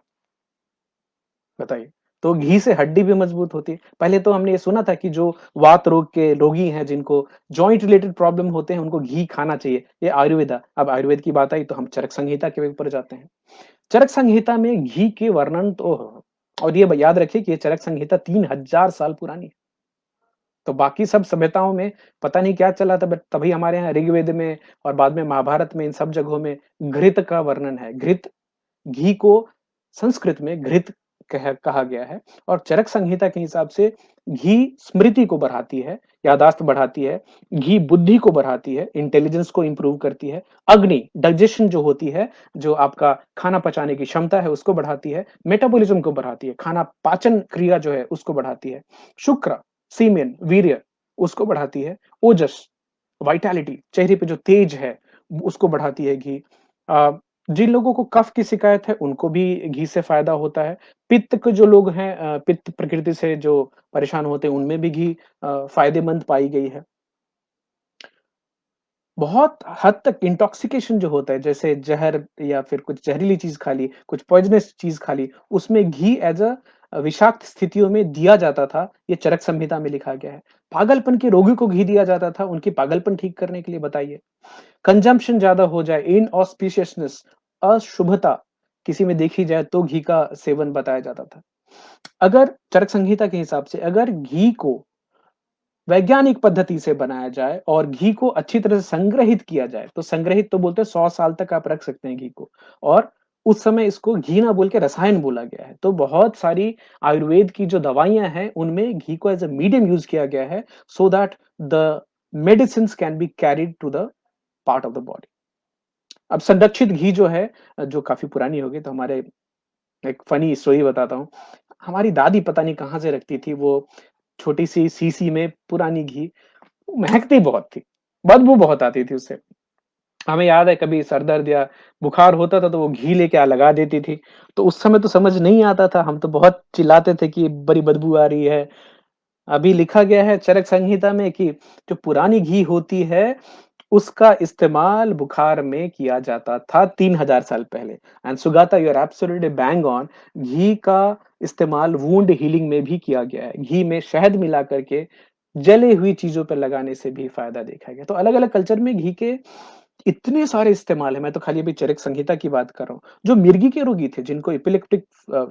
बताइए। तो घी से हड्डी भी मजबूत होती है। पहले तो हमने ये सुना था कि जो वात रोग के रोगी हैं, जिनको जॉइंट रिलेटेड प्रॉब्लम होते हैं, उनको घी खाना चाहिए। ये आयुर्वेद है। अब आयुर्वेद की बात आई तो हम चरक संहिता के ऊपर जाते हैं। चरक संहिता में घी के वर्णन तो, और ये याद रखिए कि ये चरक संहिता 3000 साल पुरानी है। तो बाकी सब सभ्यताओं में पता नहीं क्या चला था, बट तभी हमारे यहाँ ऋग्वेद में और बाद में महाभारत में, इन सब जगहों में घृत का वर्णन है। घृत, घी को संस्कृत में घृत कहा गया है। और चरक संहिता के हिसाब से घी स्मृति को बढ़ाती है, याददाश्त बढ़ाती है, घी बुद्धि को बढ़ाती है, इंटेलिजेंस को इंप्रूव करती है, अग्नि डाइजेशन जो होती है, जो आपका खाना पचाने की क्षमता है, उसको बढ़ाती है, मेटाबॉलिज्म को बढ़ाती है, खाना पाचन क्रिया जो है उसको बढ़ाती है, शुक्र, सीमेन, वीर्य, उसको बढ़ाती है, ओजस, वाइटैलिटी, चेहरे पे जो तेज है, उसको बढ़ाती है घी। अ, जिन लोगों को कफ की शिकायत है, उनको भी घी से फ़ायदा होता है। पित्त के जो लोग हैं, पित्त प्रकृति से जो परेशान होते हैं, उनमें भी घी फ़ायदेमंद पाई गई है। बहुत हद तक इंटॉक्सिकेशन जो होता है, जैसे ज़हर या फिर कुछ ज़हरीली चीज़ खा ली, कुछ पॉइज़नस चीज़ खा ली, उसमें घी एज़ विषाक्त स्थितियों में दिया जाता था, ये चरक संहिता में लिखा गया है। पागलपन के रोगी को घी दिया जाता था, उनकी पागलपन ठीक करने के लिए, बताइए। कंजम्पशन ज़्यादा हो जाए, इनऑस्पिशियसनेस, अशुभता किसी में देखी जाए, तो घी का सेवन बताया जाता था। अगर चरक संहिता के हिसाब से अगर घी को वैज्ञानिक पद्धति से बनाया जाए और घी को अच्छी तरह से संग्रहित किया जाए, तो संग्रहित तो बोलते हैं 100 साल तक आप रख सकते हैं घी को, और उस समय इसको घी ना बोल के रसायन बोला गया है। तो बहुत सारी आयुर्वेद की जो दवाइयाँ हैं, उनमें घी को एज़ अ मीडियम यूज़ किया गया है, so that the medicines can be carried to the part of the body. अब संरक्षित घी जो है, जो काफ़ी पुरानी हो गई, तो हमारे एक फ़नी स्टोरी बताता हूँ। हमारी दादी पता नहीं कहाँ से रखती थी वो छोटी-सी सीसी में पुरानी घी, महकती बहुत थी, बदबू बहुत आती थी उससे। हमें याद है कभी सर दर्द या बुखार होता था तो वो घी लेके लगा देती थी। तो उस समय तो समझ नहीं आता था, हम तो बहुत चिल्लाते थे कि बड़ी बदबू आ रही है। अभी लिखा गया है चरक संहिता में कि जो पुरानी घी होती है, उसका इस्तेमाल बुखार में किया जाता था 3000 साल पहले। And Sugata, you are absolutely bang on. Ghee का इस्तेमाल वुंड हीलिंग में भी किया गया है। घी में शहद मिला करके जली हुई चीज़ों पे लगाने से भी फ़ायदा देखा गया। तो अलग-अलग कल्चर में घी के इतने सारे इस्तेमाल हैं, मैं तो खाली अभी चरक संहिता की बात कर रहा हूँ। जो मिर्गी के रोगी थे, जिनको एपिलेप्टिक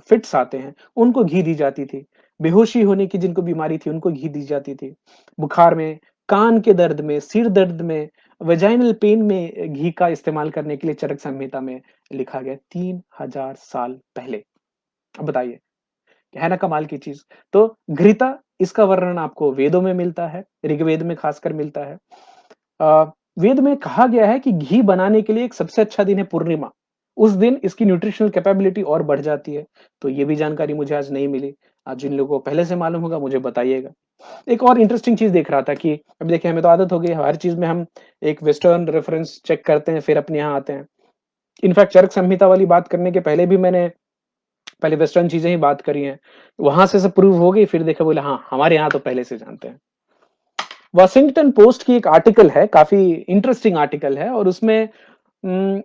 फिट्स आते हैं, उनको घी दी जाती थी। बेहोशी होने की जिनको बीमारी थी, उनको घी दी जाती थी। बुखार में, कान के दर्द में, सिर दर्द में, वेजाइनल पेन में घी का इस्तेमाल करने के लिए चरक संहिता में लिखा गया 3000 साल पहले। अब बताइए, है ना कमाल की चीज़? तो घृता, इसका वर्णन आपको वेदों में मिलता है, ऋग्वेद में खासकर मिलता है। वेद में कहा गया है कि घी बनाने के लिए एक सबसे अच्छा दिन है पूर्णिमा। उस दिन इसकी न्यूट्रिशनल कैपेबिलिटी और बढ़ जाती है। तो ये भी जानकारी मुझे आज नहीं मिली। आज जिन लोगों को पहले से मालूम होगा मुझे बताइएगा। एक और इंटरेस्टिंग चीज़ देख रहा था कि अब देखिए, हमें तो आदत हो गई है हर चीज़ में हम एक वेस्टर्न रेफरेंस चेक करते हैं, फिर अपने यहाँ आते हैं। इनफैक्ट चरक संहिता वाली बात करने के पहले भी मैंने पहले वेस्टर्न चीज़ें ही बात करी हैं। वहाँ से सब प्रूव हो गई, फिर देखा बोले हाँ, हमारे यहाँ तो पहले से जानते हैं। वाशिंगटन पोस्ट की एक आर्टिकल है, काफ़ी इंटरेस्टिंग आर्टिकल है, और उसमें उम,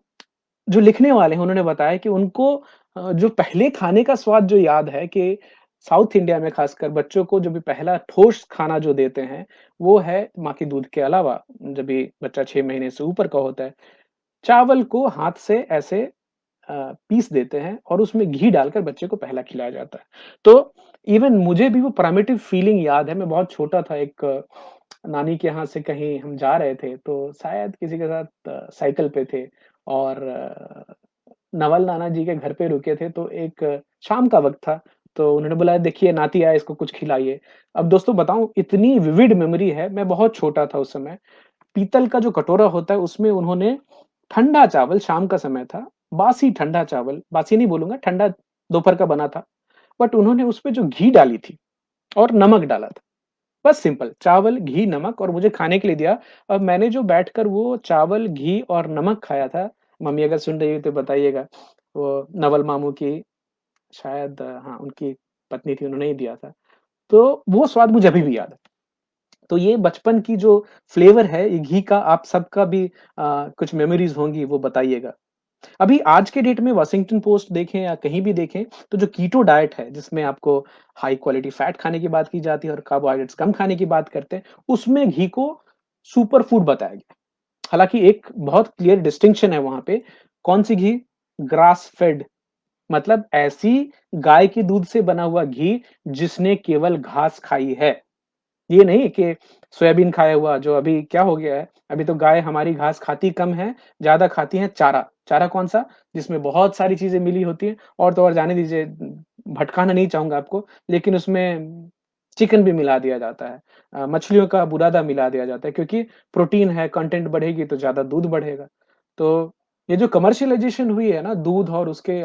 जो लिखने वाले हैं उन्होंने बताया कि उनको जो पहले खाने का स्वाद जो याद है कि साउथ इंडिया में खासकर बच्चों को जो भी पहला ठोस खाना जो देते हैं, वो है माँ के दूध के अलावा, जब भी बच्चा 6 महीने से ऊपर का होता है, चावल को हाथ से ऐसे पीस देते हैं और उसमें घी डालकर बच्चे को पहला खिलाया जाता है। तो इवन मुझे भी वो प्राइमेटिव फीलिंग याद है, मैं बहुत छोटा था एक नानी के यहाँ से कहीं हम जा रहे थे, तो शायद किसी के साथ साइकिल पे थे और नवल नाना जी के घर पे रुके थे, तो एक शाम का वक़्त था, तो उन्होंने बोला देखिए नाती आया इसको कुछ खिलाइए। अब दोस्तों बताऊँ इतनी विविड मेमोरी है, मैं बहुत छोटा था उस समय, पीतल का जो कटोरा होता है उसमें उन्होंने ठंडा चावल शाम का समय था, बासी ठंडा चावल, बासी नहीं बोलूँगा ठंडा दोपहर का बना था, बट उन्होंने उसपे जो घी डाली थी और नमक डाला था। बस सिंपल चावल, घी, नमक और मुझे खाने के लिए दिया। अब मैंने जो बैठकर वो चावल, घी और नमक खाया था, मम्मी अगर सुन रही हो तो बताइएगा। वो नवल मामू की शायद हाँ, उनकी पत्नी थी उन्होंने ही दिया था। तो वो स्वाद मुझे अभी भी याद है। तो ये बचपन की जो फ्लेवर है, ये घी का आप सबका भी कुछ मेमोरीज़ होंगी वो बताइएगा। अभी आज के डेट में वाशिंगटन पोस्ट देखें या कहीं भी देखें, तो जो कीटो डाइट है, जिसमें आपको हाई क्वालिटी फैट खाने की बात की जाती है और कार्बोहाइड्रेट्स कम खाने की बात करते हैं, उसमें घी को सुपर फूड बताया गया है। हालाँकि एक बहुत क्लियर डिस्टिंक्शन है वहाँ पे, कौन-सी घी? ग्रास फेड मतलब ऐसी गाय के दूध से बना हुआ घी, जिसने केवल घास खाई है। ये नहीं कि सोयाबीन खाया हुआ जो अभी क्या हो गया है, अभी तो गाय हमारी घास खाती कम है, ज़्यादा खाती हैं चारा। चारा कौन-सा? जिसमें बहुत सारी चीज़ें मिली होती हैं और तो और जाने दीजिए भटकाना नहीं चाहूँगा आपको, लेकिन उसमें चिकन भी मिला दिया जाता है। मछलियों का बुरादा मिला दिया जाता है क्योंकि प्रोटीन है, कंटेंट बढ़ेगी तो ज़्यादा दूध बढ़ेगा। तो ये जो कमर्शियलाइज़ेशन हुई है ना दूध और उसके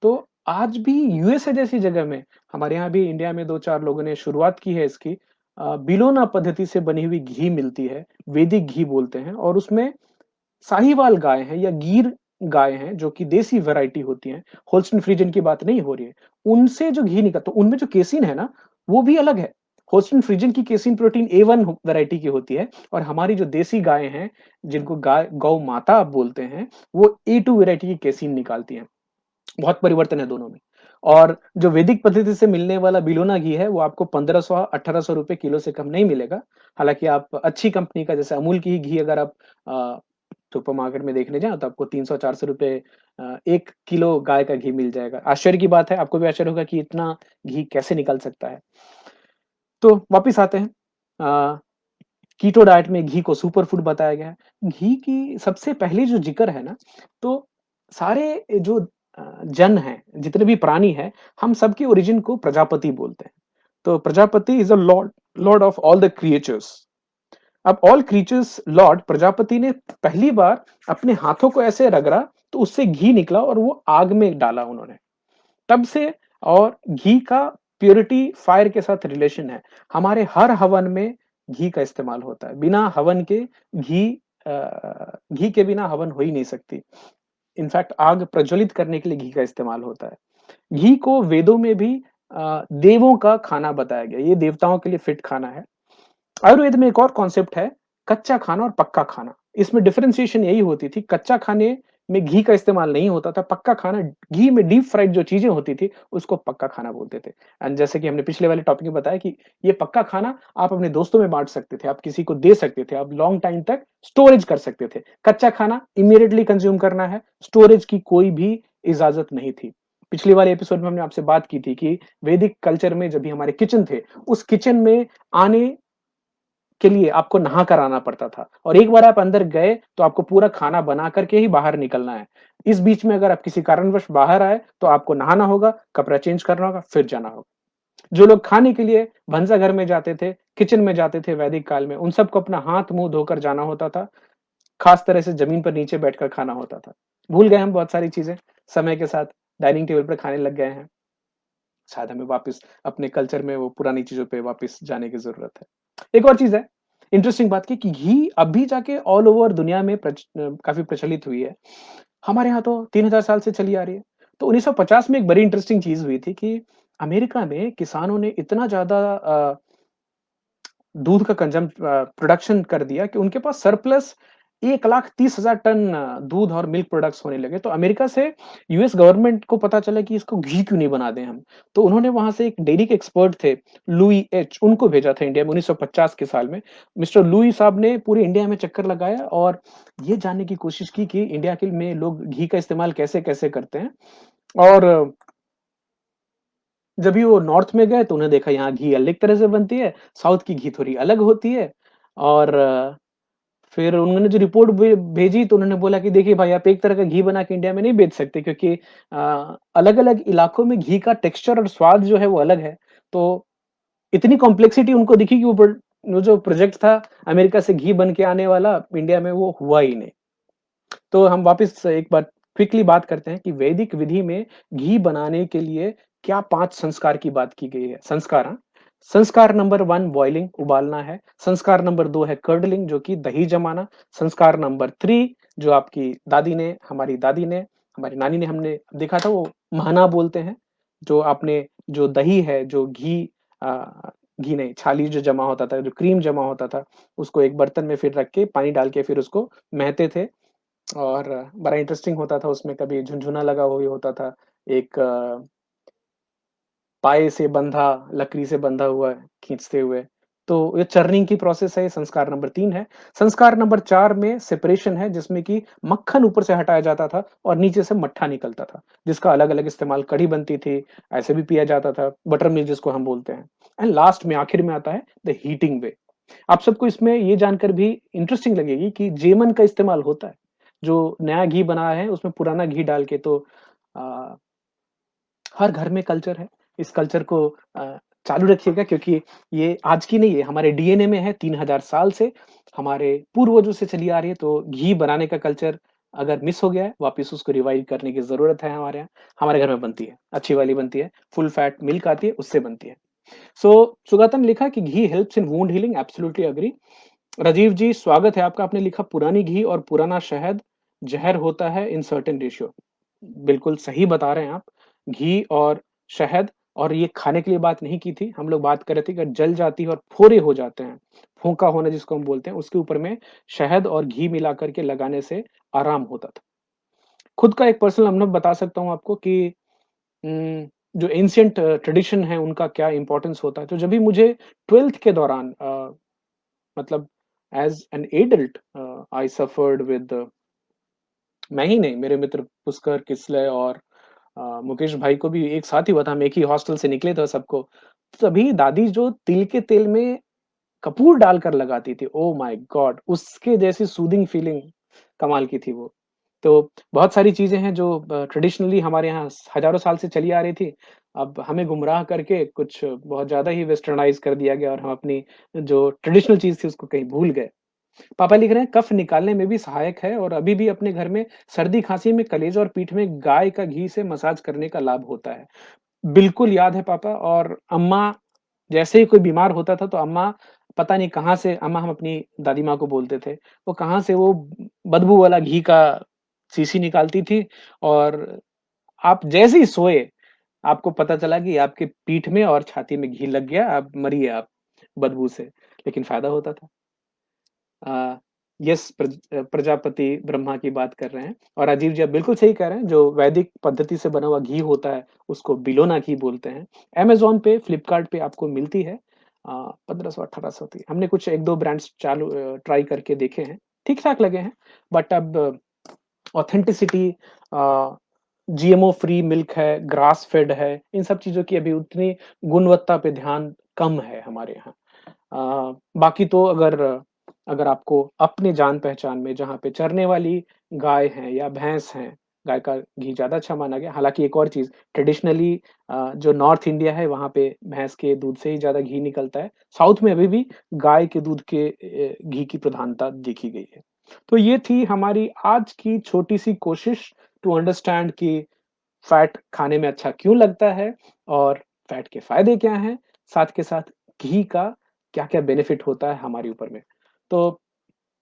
तो आज भी यूएसए जैसी जगह में, हमारे यहाँ भी इंडिया में 2-4 लोगों ने शुरुआत की है इसकी बिलोना पद्धति से बनी हुई घी मिलती है, वैदिक घी बोलते हैं और उसमें साहीवाल गाय हैं या गिर गाय हैं जो कि देसी वैरायटी होती हैं, होल्स्टीन फ्रिजियन की बात नहीं हो रही है। उनसे जो घी निकलता है, उनमें जो केसिन है ना, वो भी अलग है। होल्स्टीन फ्रिजियन की केसिन प्रोटीन ए1 वैरायटी की होती है और हमारी जो देसी गाय हैं, जिनको गाय गौ माता आप बोलते हैं, वो ए2 वैरायटी की केसिन निकालती हैं। बहुत परिवर्तन है दोनों में। और जो वैदिक पद्धति से मिलने वाला बिलोना घी है, वो आपको 1500-1800 रुपए किलो से कम नहीं मिलेगा। हालाँकि आप अच्छी कंपनी का जैसे अमूल की ही घी अगर आप अ, सुपरमार्केट में देखने जाएँ तो आपको 300-400 रुपए 1 किलो गाय का घी मिल जाएगा। आश्चर्य की बात है, आपको भी आश्चर्य होगा कि इतना घी कैसे निकल सकता है। तो वापिस आते हैं अ, कीटो डाइट में घी को सुपर फूड बताया गया है। घी की सबसे पहली जो ज़िक्र है ना, तो सारे जो जन हैं, जितने भी प्राणी हैं, हम सबके ओरिजिन को प्रजापति बोलते हैं। तो Prajapati is a Lord Lord of all the creatures. अब ऑल क्रिएचर्स लॉर्ड प्रजापति ने पहली बार अपने हाथों को ऐसे रगड़ा, तो उससे घी निकला और वो आग में डाला उन्होंने। तब से और घी का प्योरिटी फायर के साथ रिलेशन है। हमारे हर हवन में घी का इस्तेमाल होता है। बिना हवन के घी के बिना हवन हो ही नहीं सकती। इनफैक्ट आग प्रज्वलित करने के लिए घी का इस्तेमाल होता है। घी को वेदों में भी देवों का खाना बताया गया है। ये देवताओं के लिए फिट खाना है। आयुर्वेद में एक और कॉन्सेप्ट है, कच्चा खाना और पक्का खाना। इसमें डिफरेंशिएशन यही होती थी, कच्चा खाने में घी का इस्तेमाल नहीं होता था, पक्का खाना घी में डीप फ्राइड जो चीज़ें होती थी, उसको पक्का खाना बोलते थे। एंड जैसे कि हमने पिछले वाले टॉपिक में बताया कि ये पक्का खाना आप अपने दोस्तों में बाँट सकते थे, आप किसी को दे सकते थे, आप लॉन्ग टाइम तक स्टोरेज कर सकते थे। कच्चा खाना इमीडिएटली कंज़्यूम करना है, स्टोरेज की कोई भी इजाज़त नहीं थी। पिछली वाले एपिसोड में हमने आपसे बात की थी कि वैदिक कल्चर में जब भी हमारे किचन थे, उस किचन में आने के लिए आपको नहा कर आना पड़ता था और एक बार आप अंदर गए तो आपको पूरा खाना बना करके ही बाहर निकलना है। इस बीच में अगर आप किसी कारणवश बाहर आए तो आपको नहाना होगा, कपड़ा चेंज करना होगा, फिर जाना होगा। जो लोग खाने के लिए भंसा घर में जाते थे, किचन में जाते थे वैदिक काल में, उन सबको अपना हाथ-मुँह धोकर जाना होता था। खास तरह से जमीन पर नीचे बैठकर खाना होता था। भूल गए हम बहुत सारी चीज़ें, समय के साथ डाइनिंग टेबल पर खाने लग गए हैं। शायद हमें वापस अपने कल्चर में वो पुरानी चीज़ों पे वापस जाने की ज़रूरत है। एक और चीज़ है, इंटरेस्टिंग बात कि घी अभी जाके ऑल ओवर दुनिया में काफ़ी प्रचलित हुई है। हमारे यहाँ तो 3000 साल से चली आ रही है। तो 1950 में एक बड़ी इंटरेस्टिंग चीज़ हुई थी कि अमेरिका में किसानों ने इतना ज़्यादा दूध का प्रोडक्शन कर दिया कि उनके पास सरप्लस 1,30,000 टन दूध और मिल्क प्रोडक्ट्स होने लगे। तो अमेरिका से यूएस गवर्नमेंट को पता चला कि इसको घी क्यों नहीं बना दें हम। तो उन्होंने वहाँ से एक डेयरी के एक्सपर्ट थे, लुई एच उनको भेजा था इंडिया में 1950 के साल में। मिस्टर लुई साहब ने पूरे इंडिया में चक्कर लगाया और ये जानने की कोशिश की कि इंडिया के में लोग घी का इस्तेमाल कैसे-कैसे करते हैं और जब भी वो नॉर्थ में गए तो उन्हें देखा यहाँ घी अलग तरह से बनती है, साउथ की घी थोड़ी अलग होती है और फिर उन्होंने जो रिपोर्ट भेजी तो उन्होंने बोला कि देखिए भाई आप एक तरह का घी बना के इंडिया में नहीं बेच सकते क्योंकि अलग-अलग इलाकों में घी का टेक्सचर और स्वाद जो है वो अलग है। तो इतनी कॉम्प्लेक्सिटी उनको दिखी कि वो जो प्रोजेक्ट था अमेरिका से घी बन के आने वाला इंडिया में वो हुआ ही नहीं। तो हम वापस एक बार क्विकली बात करते हैं कि वैदिक विधि में घी बनाने के लिए क्या 5 संस्कार की बात की गई है। संस्कार हाँ, संस्कार नंबर 1 बॉइलिंग उबालना है, संस्कार नंबर 2 है कर्डलिंग जो कि दही जमाना, संस्कार नंबर 3 जो आपकी दादी ने, हमारी दादी ने, हमारी नानी ने हमने देखा था वो महना बोलते हैं। जो आपने जो दही है, जो घी घी नहीं छाली जो जमा होता था, जो क्रीम जमा होता था, उसको एक बर्तन में फिर रख के पानी डाल के फिर उसको महते थे और बड़ा इंटरेस्टिंग होता था उसमें कभी झुनझुना लगा हुआ होता था, एक पाए से बंधा, लकड़ी से बंधा हुआ खींचते हुए। तो ये चर्निंग की प्रोसेस है, ये संस्कार नंबर 3 है। संस्कार नंबर 4 में सेपरेशन है जिसमें कि मक्खन ऊपर से हटाया जाता था और नीचे से मट्ठा निकलता था, जिसका अलग-अलग इस्तेमाल कढ़ी बनती थी, ऐसे भी पिया जाता था, बटर मिल्क जिसको हम बोलते हैं। एंड लास्ट में आखिर में आता है द हीटिंग वे। आप सबको इसमें ये जानकर भी इंटरेस्टिंग लगेगी कि जेमन का इस्तेमाल होता है। जो नया घी बना है उसमें पुराना घी डाल के तो अ, हर घर में कल्चर है। इस कल्चर को चालू रखिएगा क्योंकि ये आज की नहीं है, हमारे डीएनए में है 3000 साल से, हमारे पूर्वजों से चली आ रही है, तो घी बनाने का कल्चर अगर मिस हो गया है, वापस उसको रिवाइव करने की ज़रूरत है हमारे यहाँ। हमारे घर में बनती है, अच्छी वाली बनती है, फुल फैट मिल्क आती है, उससे बनती है। सो सुगाता ने लिखा कि ghee helps in wound healing, absolutely agree. Rajeev ji स्वागत है आपका, आपने लिखा पुरानी घी और पुराना शहद ज़हर होता है इन सर्टेन रेशियो। बिल्कुल सही बता रहे हैं आप। घी और शहद और ये खाने के लिए बात नहीं की थी। हम लोग बात कर रहे थे कि जल जाती है और फोड़े हो जाते हैं, फोका होना जिसको हम बोलते हैं, उसके ऊपर में शहद और घी मिला कर के लगाने से आराम होता था। खुद का एक पर्सनल अनुभव बता सकता हूँ आपको कि जो एंशिएंट ट्रेडिशन है उनका क्या इम्पोर्टेंस होता है। तो जब भी मुझे 12th के दौरान मतलब as an adult I suffered with मैं ही नहीं, मेरे मित्र पुष्कर, किसलय और मुकेश भाई को भी एक साथ ही हुआ था, हम एक ही हॉस्टल से निकले थे सबको। तभी दादी जो तिल के तेल में कपूर डालकर लगाती थी, ओह माय गॉड! उसके जैसी सूदिंग फीलिंग कमाल की थी वो। तो बहुत सारी चीज़ें हैं जो ट्रेडिशनली हमारे यहाँ हज़ारों साल से चली आ रही थी। अब हमें गुमराह करके कुछ बहुत ज़्यादा ही वेस्टर्नाइज़ कर दिया गया और हम अपनी जो ट्रेडिशनल चीज़ थी उसको कहीं भूल गए। पापा लिख रहे हैं कफ निकालने में भी सहायक है और अभी भी अपने घर में सर्दी-खाँसी में कलेजा और पीठ में गाय का घी से मसाज करने का लाभ होता है। बिल्कुल याद है पापा और अम्मा जैसे ही कोई बीमार होता था तो अम्मा पता नहीं कहाँ से अम्मा हम अपनी दादी माँ को बोलते थे, वो कहाँ से वो बदबू वाला घी का शीशी निकालती थी और आप जैसे ही सोए, आपको पता चला कि आपके पीठ में और छाती में घी लग गया, अब मरिए आप बदबू से, लेकिन फ़ायदा होता था। अ, यस प्रजापति ब्रह्मा की बात कर रहे हैं और राजीव जी आप बिल्कुल सही कह रहे हैं, जो वैदिक पद्धति से बना हुआ घी होता है, उसको बिलोना घी बोलते हैं। अमेज़न पे, फ्लिपकार्ट पे आपको मिलती है 1500-1800 की। हमने कुछ 1-2 ब्रांड्स ट्राई करके देखे हैं, ठीक-ठाक लगे हैं, बट अब ऑथेंटिसिटी जीएमओ फ्री मिल्क है, ग्रास फेड है, इन सब चीज़ों की अभी उतनी गुणवत्ता पे ध्यान कम है हमारे यहाँ। बाकी तो अगर अगर आपको अपने जान-पहचान में जहाँ पे चरने वाली गाय है या भैंस है, गाय का घी ज़्यादा अच्छा माना गया। हालाँकि एक और चीज़ ट्रेडिशनली जो नॉर्थ इंडिया है वहाँ पे भैंस के दूध से ही ज़्यादा घी निकलता है। साउथ में अभी भी गाय के दूध के घी की प्रधानता देखी गई है। तो ये थी हमारी आज की छोटी-सी कोशिश टू अंडरस्टैंड कि फैट खाने में अच्छा क्यों लगता है और फैट के फ़ायदे क्या हैं? साथ के साथ घी का क्या-क्या बेनिफिट होता है हमारे ऊपर में। तो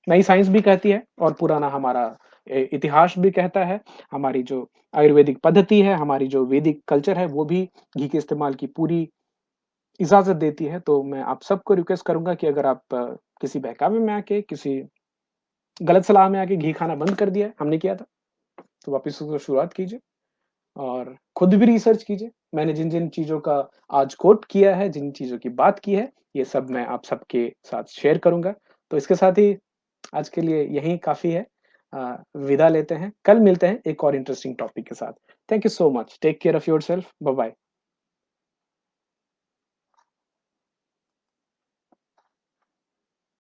नई साइंस भी कहती है और पुराना हमारा इतिहास भी कहता है, हमारी जो आयुर्वेदिक पद्धति है, हमारी जो वैदिक कल्चर है, वो भी घी के इस्तेमाल की पूरी इजाज़त देती है। तो मैं आप सबको रिक्वेस्ट करूँगा कि अगर आप किसी बहकावे में आके, किसी गलत सलाह में आके घी खाना बंद कर दिया है, हमने किया था, तो वापस उसको शुरुआत कीजिए। और खुद भी रिसर्च कीजिए। मैंने जिन-जिन चीज़ों का आज कोट किया है, जिन चीज़ों की बात की है, ये सब मैं आप सबके साथ शेयर करूँगा। तो इसके साथ ही आज के लिए यही काफ़ी है। विदा लेते हैं। कल मिलते हैं एक और इंटरेस्टिंग टॉपिक के साथ। Thank you so much. Take care of yourself. Bye-bye.